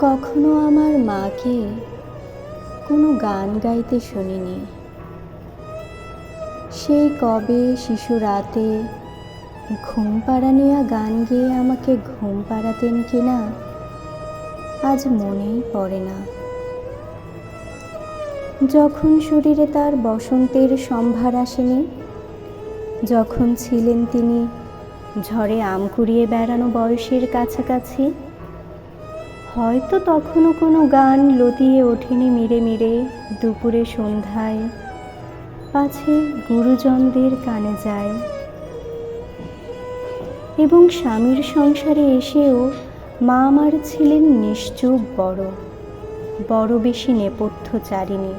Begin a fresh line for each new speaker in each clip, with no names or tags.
কখনো আমার মাকে কোনো গান গাইতে শুনিনি। সেই কবে শিশু রাতে ঘুম পাড়ানিয়া গান গেয়ে আমাকে ঘুম পাড়াতেন কিনা আজ মনেই পড়ে না। যখন শরীরে তার বসন্তের সম্ভার আসেনি, যখন ছিলেন তিনি ঝড়ে আম কুড়িয়ে বেড়ানো বয়সের কাছাকাছি, হয়তো তখনও কোনো গান লতিয়ে ওঠেনি মিরে মিরে দুপুরে সন্ধ্যায়, পাছে গুরুজনদের কানে যায়। এবং স্বামীর সংসারে এসেও মা আমার ছিলেন নিশ্চুপ বড় বেশি নেপথ্যচারিণী।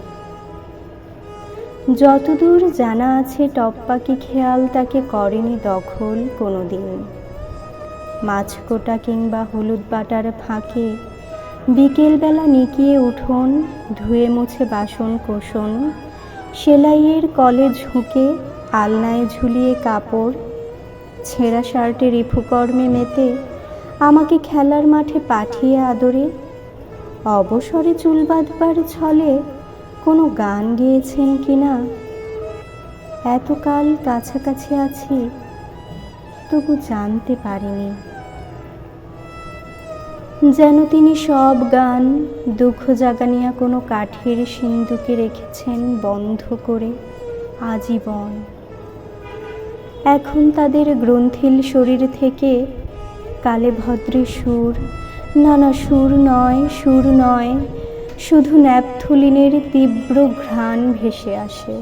যতদূর জানা আছে টপ্পাকি খেয়াল তাকে করেনি দখল কোনো দিন। মাছকোটা কিংবা হলুদ বাটার ফাঁকে বিকেলবেলা নিকিয়ে উঠোন, ধুয়ে মুছে বাসন কোসন, সেলাইয়ের কলে ঝুঁকে আলনায় ঝুলিয়ে কাপড়, ছেঁড়া শার্টের রিফুকর্মে মেতে আমাকে খেলার মাঠে পাঠিয়ে আদরে অবসরে চুল বাঁধবার ছলে কোনো গান গেয়েছেন কিনা। এতকাল কাছাকাছি আছি তবু জানতে পারিনি। যেন তিনি সব গান দুঃখ জাগানিয়া কোনো কাঠের সিন্দুকে রেখেছেন বন্ধ করে আজীবন। এখন তাদের গ্রন্থিল শরীর থেকে কালে ভদ্রে সুর, না সুর নয়, শুধু ন্যাপথলিনের তীব্র ঘ্রাণ ভেসে আসে।